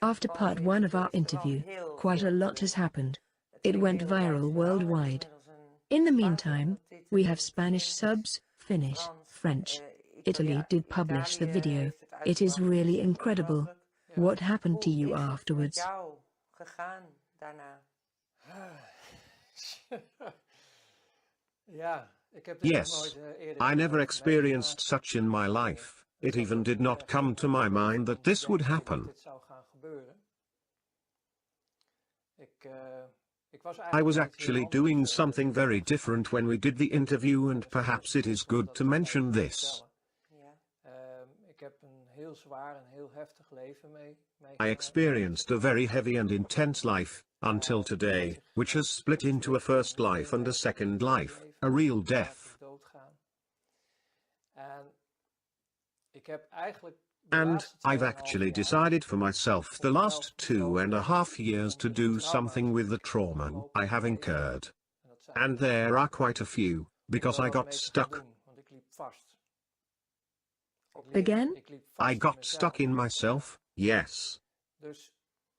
After part 1 of our interview, quite a lot has happened. It went viral worldwide. In the meantime, we have Spanish subs, Finnish, French. Italy did publish the video. It is really incredible. What happened to you afterwards? Yes. I never experienced such in my life. It even did not come to my mind that this would happen. I was actually doing something very different when we did the interview, and perhaps it is good to mention this. I experienced a very heavy and intense life, until today, which has split into a first life and a second life, a real death. And I've actually decided for myself the last 2.5 years to do something with the trauma I have incurred. And there are quite a few, because I got stuck. Again? I got stuck in myself, yes.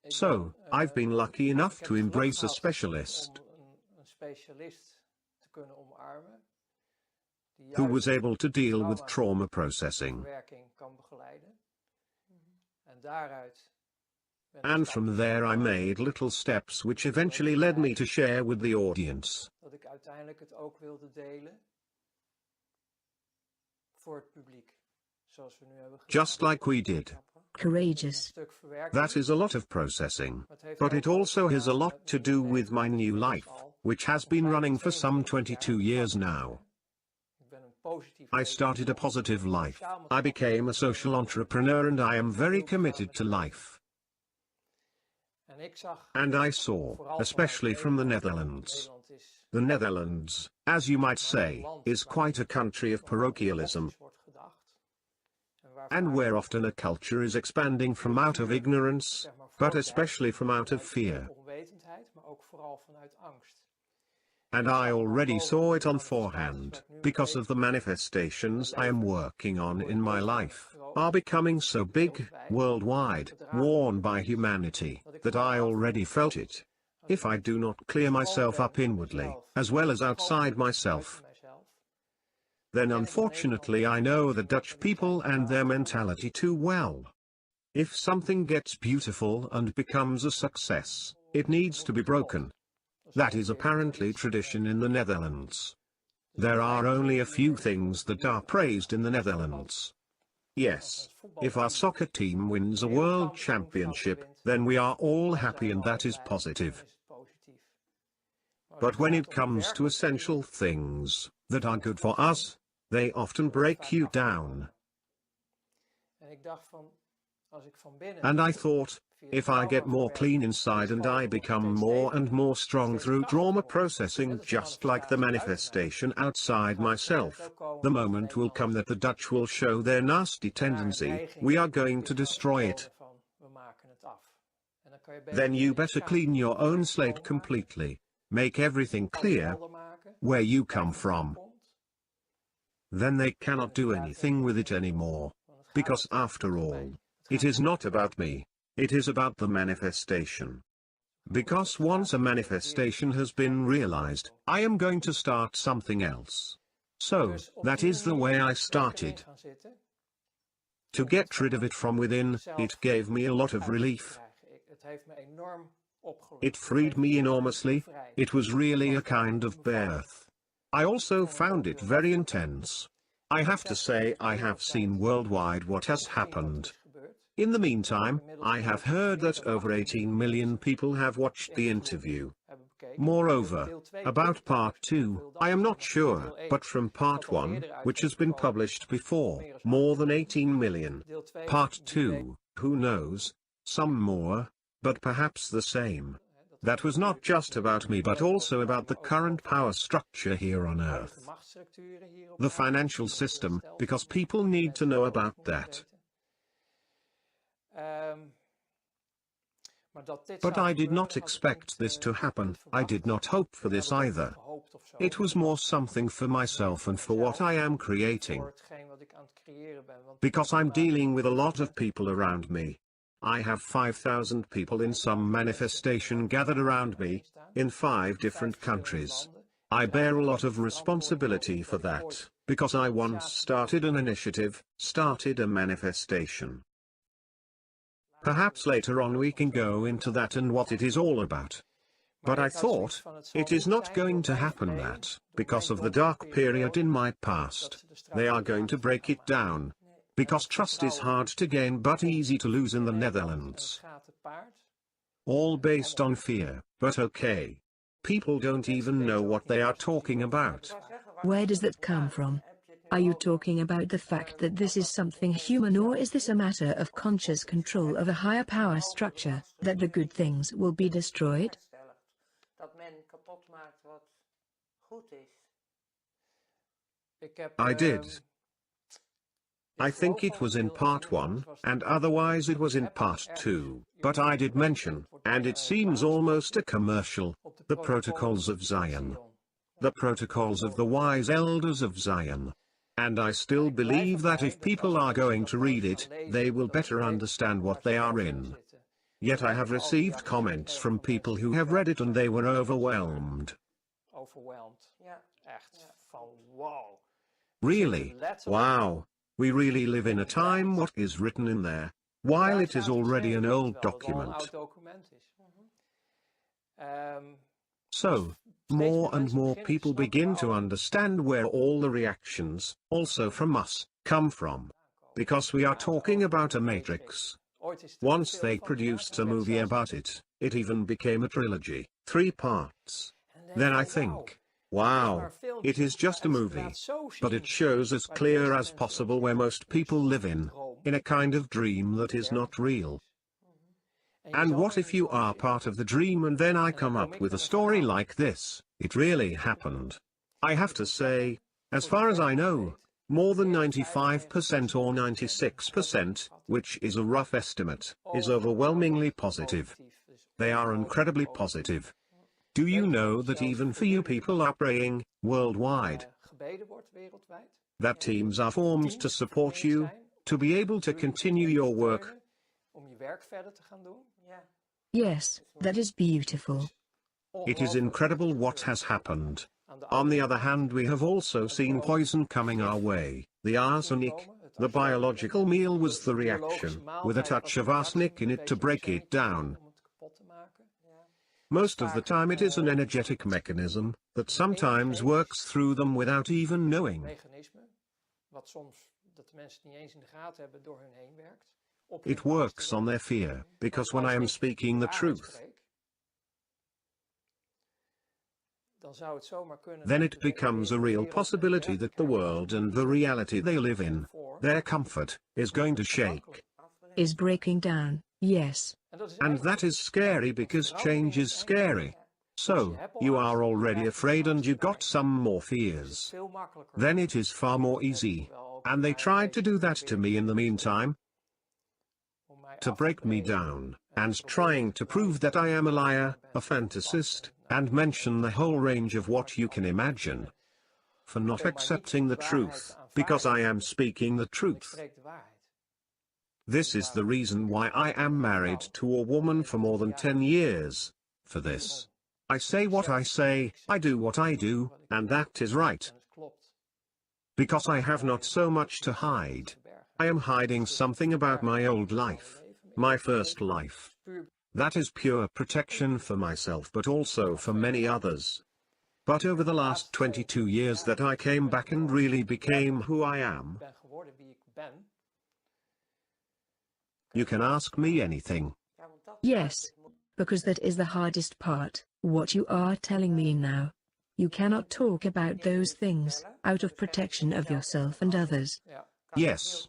So, I've been lucky enough to embrace a specialist who was able to deal with trauma processing. And from there I made little steps which eventually led me to share with the audience. Just like we did. Courageous. That is a lot of processing. But it also has a lot to do with my new life, which has been running for some 22 years now. I started a positive life. I became a social entrepreneur, and I am very committed to life. And I saw, especially from the Netherlands. The Netherlands, as you might say, is quite a country of parochialism, and where often a culture is expanding from out of ignorance, but especially from out of fear. And I already saw it on forehand, because of the manifestations I am working on in my life, are becoming so big, worldwide, worn by humanity, that I already felt it. If I do not clear myself up inwardly, as well as outside myself, then unfortunately I know the Dutch people and their mentality too well. If something gets beautiful and becomes a success, it needs to be broken. That is apparently tradition in the Netherlands. There are only a few things that are praised in the Netherlands. Yes, if our soccer team wins a world championship, then we are all happy, and that is positive. But when it comes to essential things that are good for us, they often break you down. And I thought, if I get more clean inside and I become more and more strong through trauma processing, just like the manifestation outside myself, the moment will come that the Dutch will show their nasty tendency. We are going to destroy it. Then you better clean your own slate completely. Make everything clear where you come from. Then they cannot do anything with it anymore. Because after all, it is not about me. It is about the manifestation. Because once a manifestation has been realized, I am going to start something else. So, that is the way I started. To get rid of it from within, it gave me a lot of relief. It freed me enormously. It was really a kind of birth. I also found it very intense. I have to say, I have seen worldwide what has happened. In the meantime, I have heard that over 18 million people have watched the interview. Moreover, about part 2, I am not sure, but from part 1, which has been published before, more than 18 million. Part 2, who knows, some more, but perhaps the same. That was not just about me, but also about the current power structure here on Earth. The financial system, because people need to know about that. But I did not expect this to happen. I did not hope for this either. It was more something for myself and for what I am creating. Because I'm dealing with a lot of people around me. I have 5,000 people in some manifestation gathered around me, in 5 different countries. I bear a lot of responsibility for that, because I once started an initiative, started a manifestation. Perhaps later on we can go into that and what it is all about. But I thought, it is not going to happen that, because of the dark period in my past, they are going to break it down. Because trust is hard to gain but easy to lose in the Netherlands. All based on fear, but okay. People don't even know what they are talking about. Where does that come from? Are you talking about the fact that this is something human, or is this a matter of conscious control of a higher power structure, that the good things will be destroyed? I did. I think it was in part 1, and otherwise it was in part 2, but I did mention, and it seems almost a commercial, the protocols of Zion. The protocols of the wise elders of Zion. And I still believe that if people are going to read it, they will better understand what they are in. Yet I have received comments from people who have read it and they were overwhelmed. Really? Wow. We really live in a time what is written in there, while it is already an old document. So, more and more people begin to understand where all the reactions, also from us, come from. Because we are talking about a matrix. Once they produced a movie about it, it even became a trilogy, 3 parts. Then I think, wow, it is just a movie. But it shows as clear as possible where most people live in a kind of dream that is not real. And what if you are part of the dream and then I come up with a story like this, it really happened. I have to say, as far as I know, more than 95% or 96%, which is a rough estimate, is overwhelmingly positive. They are incredibly positive. Do you know that even for you people are praying, worldwide? That teams are formed to support you, to be able to continue your work. Yes, that is beautiful. It is incredible what has happened. On the other hand, we have also seen poison coming our way, the arsenic. The biological meal was the reaction, with a touch of arsenic in it to break it down. Most of the time it is an energetic mechanism, that sometimes works through them without even knowing. It works on their fear, because when I am speaking the truth, then it becomes a real possibility that the world and the reality they live in, their comfort, is going to shake. Is breaking down, yes. And that is scary because change is scary. So, you are already afraid and you got some more fears. Then it is far more easy. And they tried to do that to me in the meantime. To break me down, and trying to prove that I am a liar, a fantasist, and mention the whole range of what you can imagine. For not accepting the truth, because I am speaking the truth. This is the reason why I am married to a woman for more than 10 years, for this. I say what I say, I do what I do, and that is right. Because I have not so much to hide. I am hiding something about my old life, my first life. That is pure protection for myself but also for many others. But over the last 22 years that I came back and really became who I am. You can ask me anything. Yes. Because that is the hardest part, what you are telling me now. You cannot talk about those things, out of protection of yourself and others. Yes.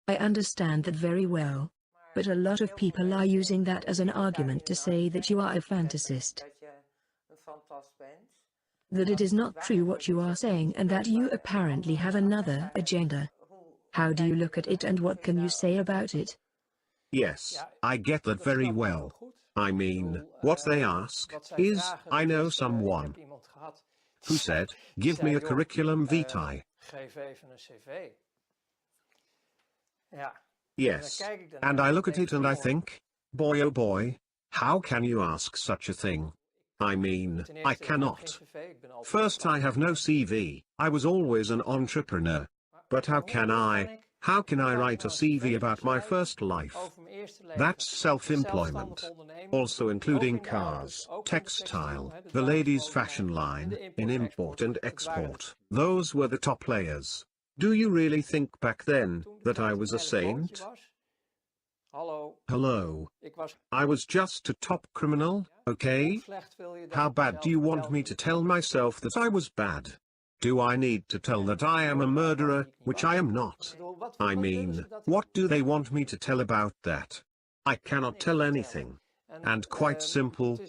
I understand that very well. But a lot of people are using that as an argument to say that you are a fantasist. That it is not true what you are saying and that you apparently have another agenda. How do you look at it and what can you say about it? Yes, I get that very well. I mean, what they ask is, I know someone. who said, "Give me a curriculum vitae." Geef even een cv. Ja. Yes. And I look at it and I think, boy oh boy, how can you ask such a thing? I mean, I cannot. First, I have no CV, I was always an entrepreneur. But how can I write a CV about my first life? That's self-employment. Also including cars, textile, the ladies' fashion line, in import and export. Those were the top players. Do you really think back then that I was a saint? Hello. I was just a top criminal, okay? How bad do you want me to tell myself that I was bad? Do I need to tell that I am a murderer, which I am not? I mean, what do they want me to tell about that? I cannot tell anything. And quite simple.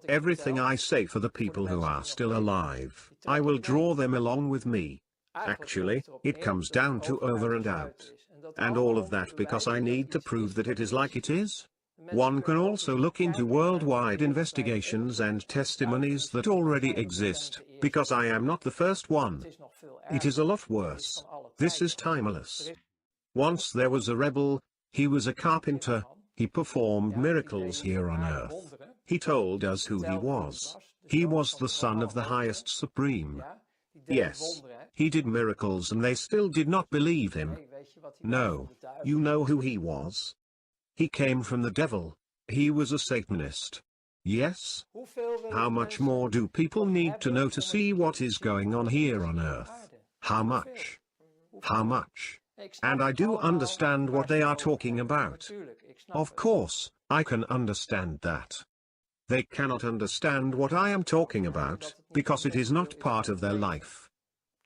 Everything I say for the people who are still alive, I will draw them along with me. Actually, it comes down to over and out. And all of that because I need to prove that it is like it is. One can also look into worldwide investigations and testimonies that already exist, because I am not the first one. It is a lot worse. This is timeless. Once there was a rebel, he was a carpenter, he performed miracles here on earth. He told us who he was. He was the Son of the Highest Supreme. Yes, he did miracles and they still did not believe him. No, you know who he was? He came from the devil. He was a Satanist. Yes? How much more do people need to know to see what is going on here on earth? How much? How much? And I do understand what they are talking about. Of course, I can understand that. They cannot understand what I am talking about, because it is not part of their life.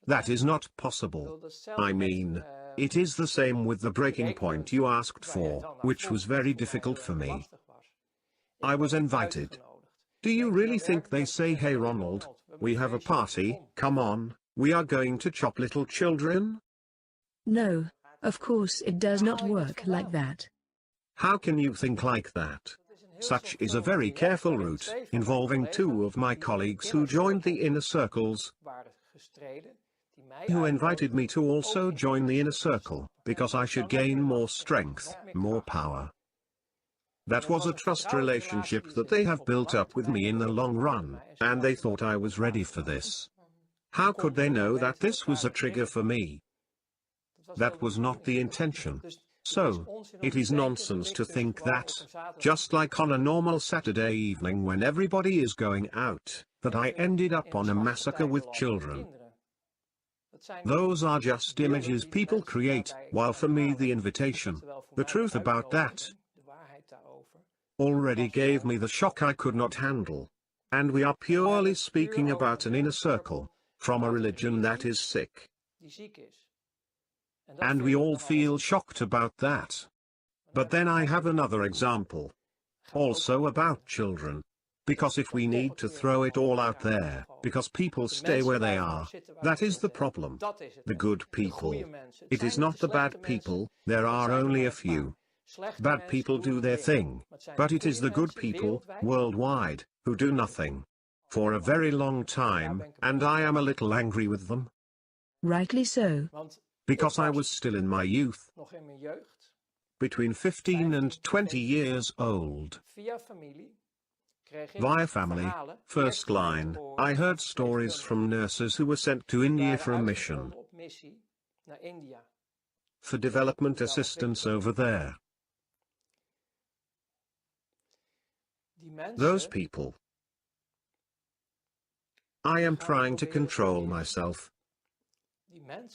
That is not possible. I mean, it is the same with the breaking point you asked for, which was very difficult for me. I was invited. Do you really think they say, "Hey Ronald, we have a party, come on, we are going to chop little children"? No, of course it does not work like that. How can you think like that? Such is a very careful route, involving two of my colleagues who joined the inner circles, who invited me to also join the inner circle, because I should gain more strength, more power. That was a trust relationship that they have built up with me in the long run, and they thought I was ready for this. How could they know that this was a trigger for me? That was not the intention. So, it is nonsense to think that, just like on a normal Saturday evening when everybody is going out, that I ended up on a massacre with children. Those are just images people create, while for me the invitation, the truth about that, already gave me the shock I could not handle. And we are purely speaking about an inner circle, from a religion that is sick. And we all feel shocked about that. But then I have another example. Also about children. Because if we need to throw it all out there, because people stay where they are, that is the problem. The good people. It is not the bad people, there are only a few. Bad people do their thing. But it is the good people, worldwide, who do nothing. For a very long time, and I am a little angry with them. Rightly so. Because I was still in my youth. Between 15 and 20 years old. Via family, first line, I heard stories from nurses who were sent to India for a mission. For development assistance over there. Those people. I am trying to control myself.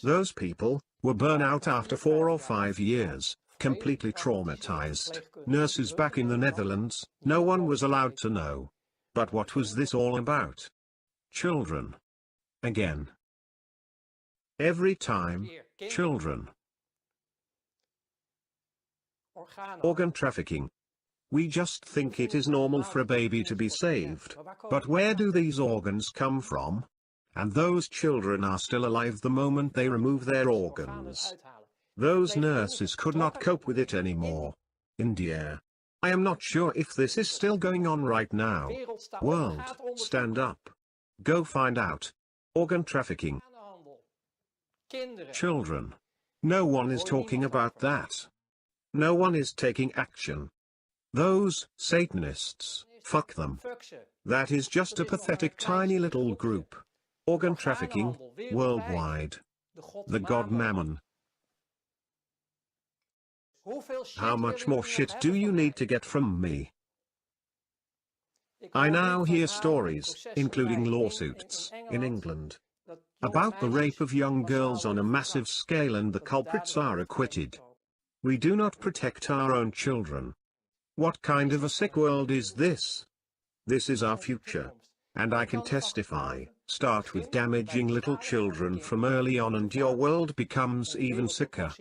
Those people were burnt out after 4 or 5 years, completely traumatized. Nurses back in the Netherlands, no one was allowed to know. But what was this all about? Children. Again. Every time, children. Organ trafficking. We just think it is normal for a baby to be saved. But where do these organs come from? And those children are still alive the moment they remove their organs. Those nurses could not cope with it anymore. India. I am not sure if this is still going on right now. World, stand up. Go find out. Organ trafficking. Kinderhandel. Kinderen. Children. No one is talking about that. No one is taking action. Those Satanists, fuck them. Fuck ze. That is just a pathetic tiny little group. Organ trafficking, Orgaanhandel, wereldwijd. worldwide. The god Mammon. Hoeveel shit How much willen more jullie nog shit do hebben you van need mij? to get from me? Ik I hoor now dit hear verhaal stories, processen including bij lawsuits, in England, dat jonge about the meisjes rape of young massaal girls on a worden massive verkracht. scale and the Dat culprits daardoor are wordt acquitted. vrijgekomen. We do not protect our own children. What kind of a sick world is this? This is our future. And I can testify, start with damaging little children from early on and your world becomes even sicker.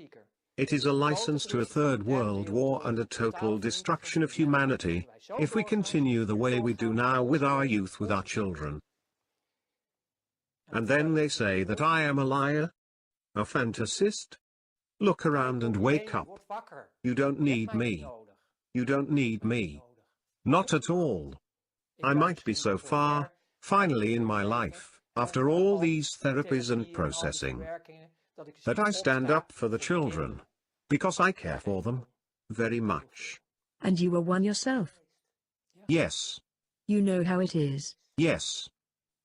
It is a license to a third world war and a total destruction of humanity, if we continue the way we do now with our youth, with our children. And then they say that I am a liar? A fantasist? Look around and wake up. You don't need me. You don't need me. Not at all. I might be so far, finally in my life, after all these therapies and processing, that I stand up for the children. Because I care for them. Very much. And you were one yourself. Yes. You know how it is. Yes.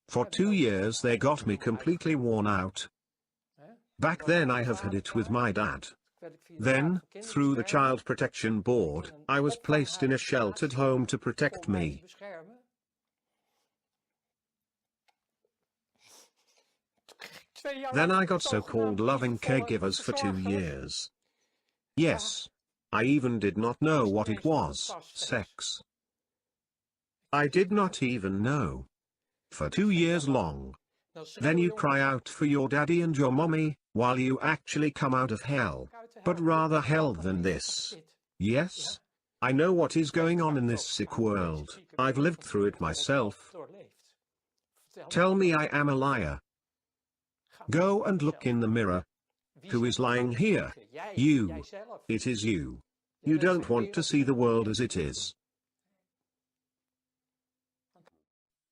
For 2 years they got me completely worn out. Back then I have had it with my dad. Then, through the Child Protection Board, I was placed in a sheltered home to protect me. Then I got so-called loving caregivers for 2 years. Yes. I even did not know what it was, sex. I did not even know. For 2 years long. Then you cry out for your daddy and your mommy, while you actually come out of hell. But rather hell than this. Yes? I know what is going on in this sick world. I've lived through it myself. Tell me I am a liar. Go and look in the mirror. Who is lying here? You. It is you. You don't want to see the world as it is.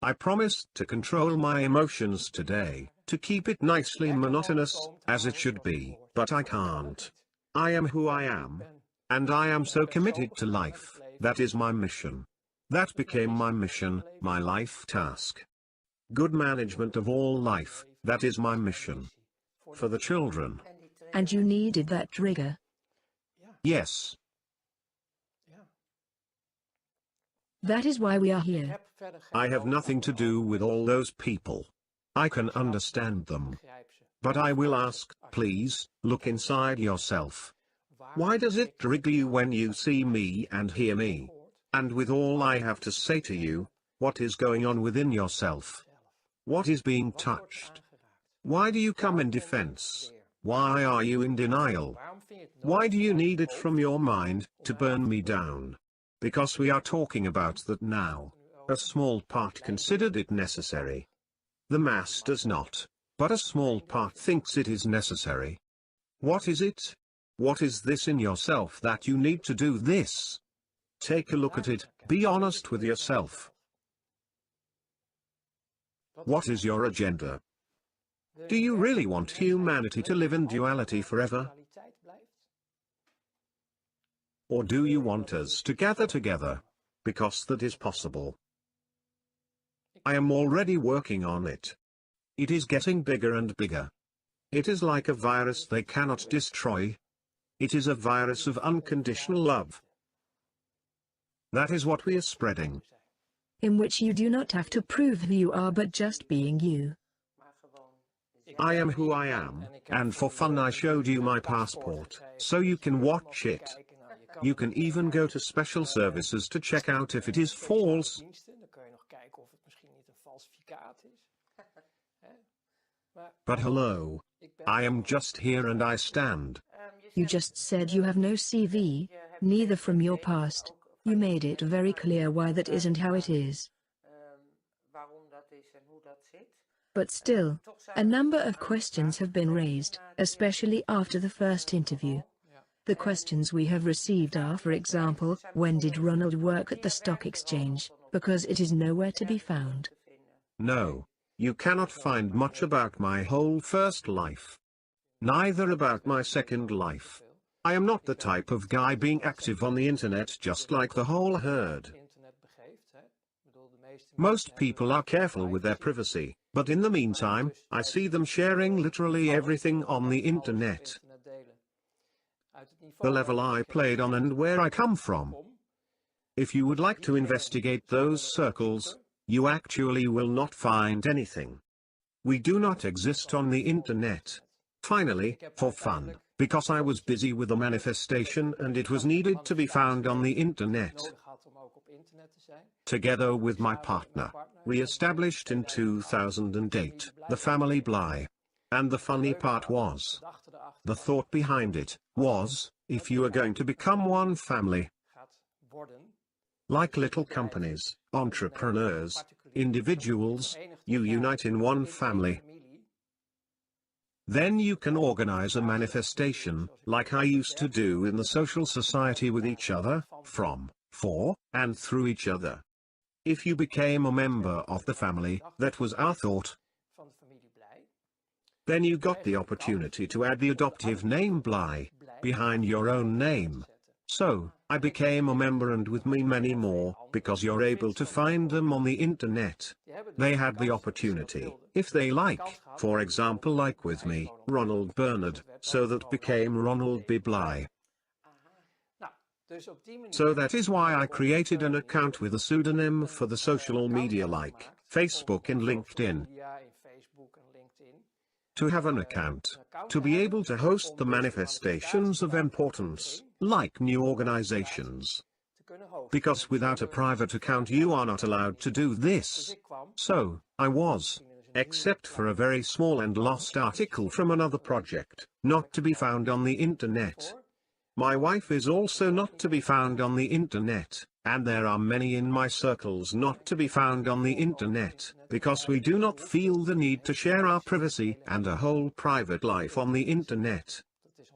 I promised to control my emotions today, to keep it nicely monotonous, as it should be, but I can't. I am who I am. And I am so committed to life, that is my mission. That became my mission, my life task. Good management of all life, that is my mission. For the children. And you needed that trigger. Yes. That is why we are here. I have nothing to do with all those people. I can understand them. But I will ask, please, look inside yourself. Why does it trigger you when you see me and hear me? And with all I have to say to you, what is going on within yourself? What is being touched? Why do you come in defense? Why are you in denial? Why do you need it from your mind, to burn me down? Because we are talking about that now. A small part considered it necessary. The mass does not, but a small part thinks it is necessary. What is it? What is this in yourself that you need to do this? Take a look at it, be honest with yourself. What is your agenda? Do you really want humanity to live in duality forever? Or do you want us to gather together? Because that is possible. I am already working on it. It is getting bigger and bigger. It is like a virus they cannot destroy. It is a virus of unconditional love. That is what we are spreading. In which you do not have to prove who you are but just being you. I am who I am, and for fun I showed you my passport, so you can watch it. You can even go to special services to check out if it is false. But hello. I am just here and I stand. You just said you have no CV, neither from your past. You made it very clear why that isn't how it is. But still, a number of questions have been raised, especially after the first interview. The questions we have received are, for example, when did Ronald work at the stock exchange, because it is nowhere to be found. No. you cannot find much about my whole first life. Neither about my second life. I am not the type of guy being active on the internet just like the whole herd. Most people are careful with their privacy, but in the meantime, I see them sharing literally everything on the internet. The level I played on and where I come from. If you would like to investigate those circles, you actually will not find anything. We do not exist on the internet. Finally, for fun, because I was busy with a manifestation and it was needed to be found on the internet. Together with my partner, we established in 2008, the family Bly. And the funny part was, the thought behind it, was, if you are going to become one family, like little companies, entrepreneurs, individuals, you unite in one family. Then you can organize a manifestation, like I used to do in the social society with each other, from, for, and through each other. If you became a member of the family, that was our thought. Then you got the opportunity to add the adoptive name Bly, behind your own name. So, I became a member and with me many more, because you're able to find them on the internet. They had the opportunity, if they like, for example like with me, Ronald Bernard, so that became Ronald B. Bly. So that is why I created an account with a pseudonym for the social media like Facebook and LinkedIn. To have an account, to be able to host the manifestations of importance, like new organizations. Because without a private account you are not allowed to do this. So, I was, except for a very small and lost article from another project, not to be found on the internet. My wife is also not to be found on the internet, and there are many in my circles not to be found on the internet, because we do not feel the need to share our privacy and a whole private life on the internet.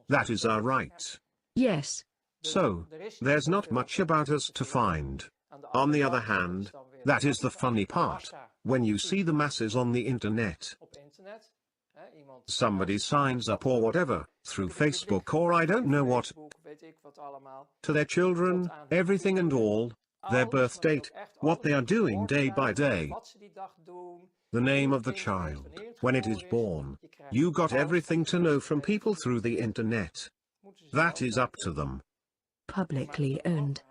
That is our right. Yes. So, there's not much about us to find. On the other hand, that is the funny part, when you see the masses on the internet. Somebody signs up or whatever, through Facebook or I don't know what, to their children, everything and all, their birth date, what they are doing day by day, the name of the child, when it is born. You got everything to know from people through the internet. That is up to them. Publicly owned.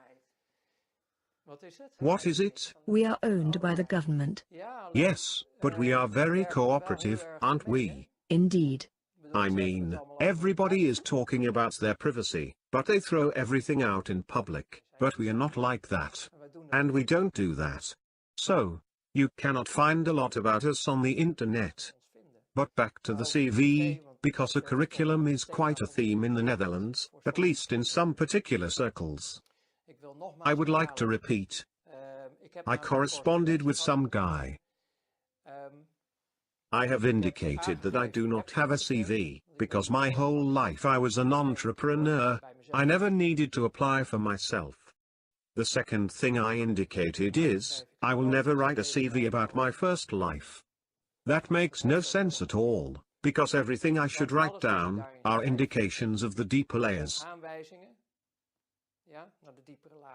What is it? We are owned by the government. Yes, but we are very cooperative, aren't we? Indeed. I mean, everybody is talking about their privacy, but they throw everything out in public, but we are not like that. And we don't do that. So, you cannot find a lot about us on the internet. But back to the CV, because a curriculum is quite a theme in the Netherlands, at least in some particular circles. I would like to repeat. I corresponded with some guy. I have indicated that I do not have a CV, because my whole life I was an entrepreneur, I never needed to apply for myself. The second thing I indicated is, I will never write a CV about my first life. That makes no sense at all, because everything I should write down, are indications of the deeper layers.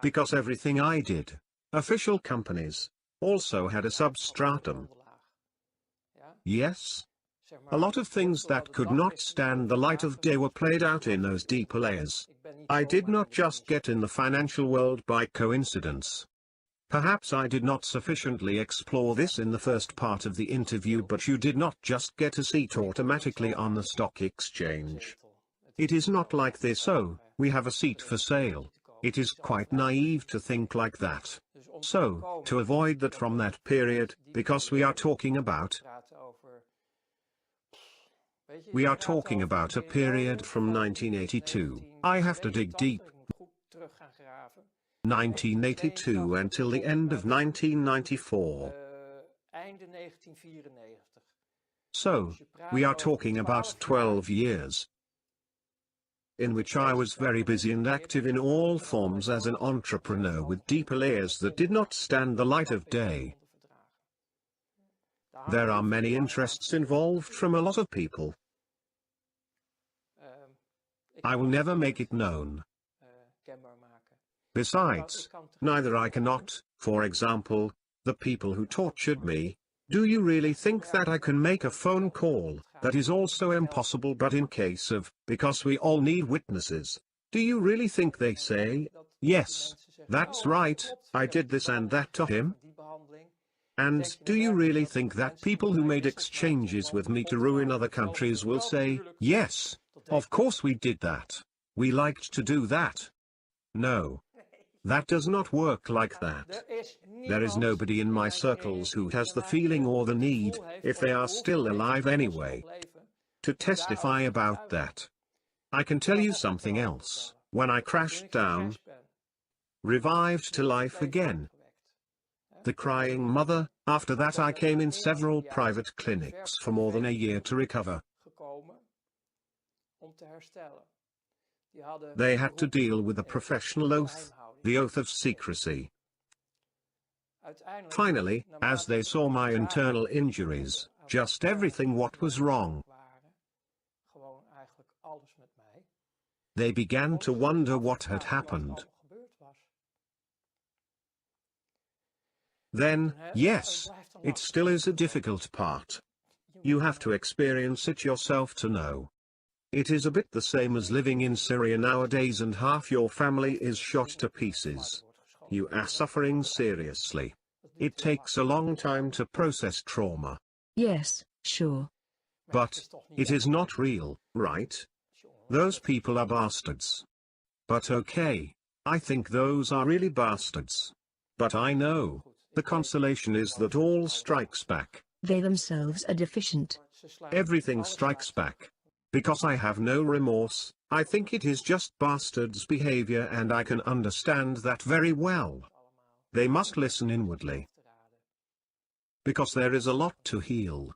Because everything I did, official companies, also had a substratum. Yes? A lot of things that could not stand the light of day were played out in those deeper layers. I did not just get in the financial world by coincidence. Perhaps I did not sufficiently explore this in the first part of the interview, but you did not just get a seat automatically on the stock exchange. It is not like this, oh, we have a seat for sale. It is quite naive to think like that. So, to avoid that from that period, because we are talking about a period from 1982, I have to dig deep. 1982 until the end of 1994. So, we are talking about 12 years. In which I was very busy and active in all forms as an entrepreneur with deeper layers that did not stand the light of day. There are many interests involved from a lot of people. I will never make it known. Besides, neither I cannot, for example, the people who tortured me. Do you really think that I can make a phone call? That is also impossible, but in case of, because we all need witnesses. Do you really think they say, yes, that's right, I did this and that to him? And do you really think that people who made exchanges with me to ruin other countries will say, yes, of course we did that. We liked to do that. No. That does not work like that. There is nobody in my circles who has the feeling or the need, if they are still alive anyway, to testify about that. I can tell you something else. When I crashed down, revived to life again, the crying mother, after that I came in several private clinics for more than a year to recover. They had to deal with a professional oath, the oath of secrecy. Finally, as they saw my internal injuries, just everything what was wrong, they began to wonder what had happened. Then, yes, it still is a difficult part. You have to experience it yourself to know. It is a bit the same as living in Syria nowadays and half your family is shot to pieces. You are suffering seriously. It takes a long time to process trauma. Yes, sure. But it is not real, right? Those people are bastards. But okay, I think those are really bastards. But I know, the consolation is that all strikes back. They themselves are deficient. Everything strikes back. Because I have no remorse, I think it is just bastards' behavior and I can understand that very well. They must listen inwardly. Because there is a lot to heal.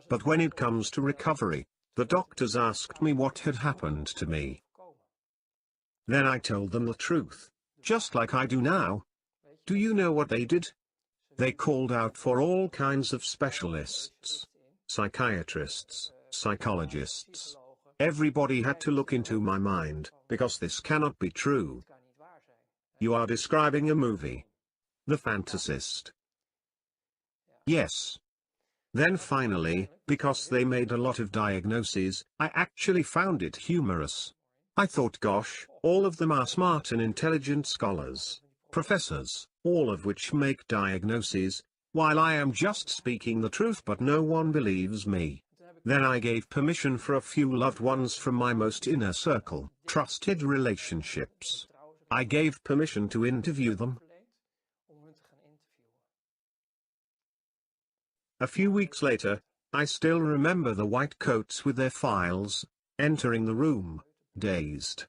But when it comes to recovery, the doctors asked me what had happened to me. Then I told them the truth, just like I do now. Do you know what they did? They called out for all kinds of specialists, psychiatrists, psychologists. Everybody had to look into my mind, because this cannot be true. You are describing a movie. The Fantasist. Yes. Then finally, because they made a lot of diagnoses, I actually found it humorous. I thought, gosh, all of them are smart and intelligent scholars, professors, all of which make diagnoses, while I am just speaking the truth but no one believes me. Then I gave permission for a few loved ones from my most inner circle, trusted relationships. I gave permission to interview them. A few weeks later, I still remember the white coats with their files, entering the room, dazed.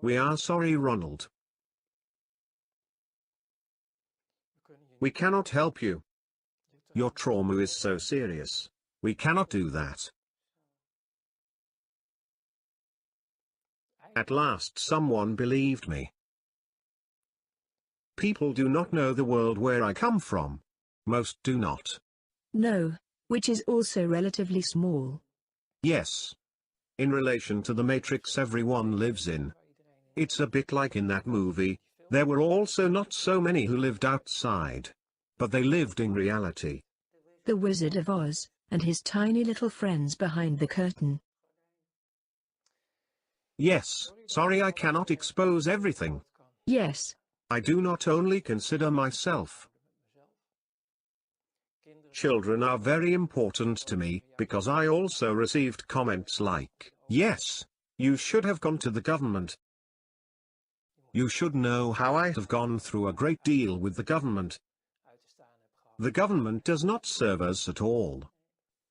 We are sorry, Ronald. We cannot help you. Your trauma is so serious. We cannot do that. At last someone believed me. People do not know the world where I come from. Most do not. No, which is also relatively small. Yes. In relation to the matrix everyone lives in. It's a bit like in that movie. There were also not so many who lived outside. But they lived in reality. The Wizard of Oz, and his tiny little friends behind the curtain. Yes, sorry I cannot expose everything. Yes. I do not only consider myself. Children are very important to me, because I also received comments like, yes, you should have gone to the government. You should know how I have gone through a great deal with the government. The government does not serve us at all.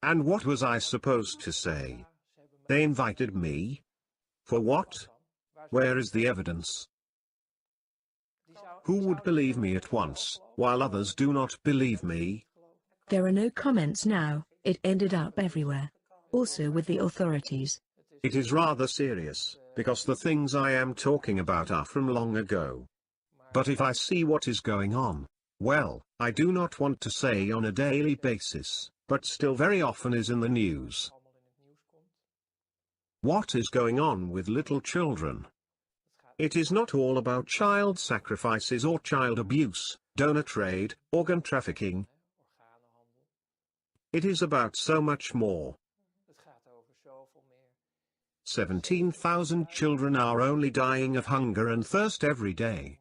And what was I supposed to say? They invited me? For what? Where is the evidence? Who would believe me at once, while others do not believe me? There are no comments now, it ended up everywhere. Also with the authorities. It is rather serious, because the things I am talking about are from long ago. But if I see what is going on, Well, I do not want to say on a daily basis, but still very often is in the news. What is going on with little children? It is not all about child sacrifices or child abuse, donor trade, organ trafficking. It is about so much more. 17,000 children are only dying of hunger and thirst every day.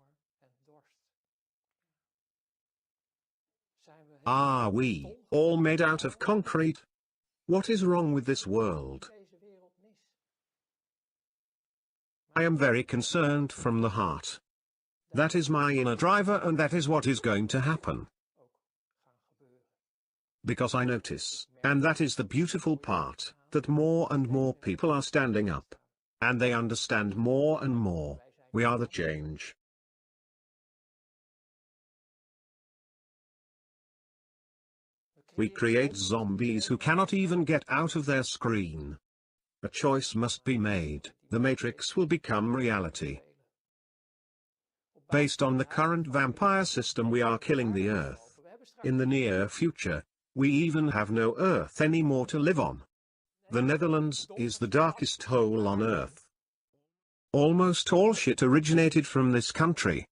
Are we all made out of concrete? What is wrong with this world? I am very concerned from the heart. That is my inner driver, and that is what is going to happen. Because I notice, and that is the beautiful part, that more and more people are standing up. And they understand more and more. We are the change. We create zombies who cannot even get out of their screen. A choice must be made. The Matrix will become reality. Based on the current vampire system, we are killing the Earth. In the near future, we even have no Earth anymore to live on. The Netherlands is the darkest hole on Earth. Almost all shit originated from this country.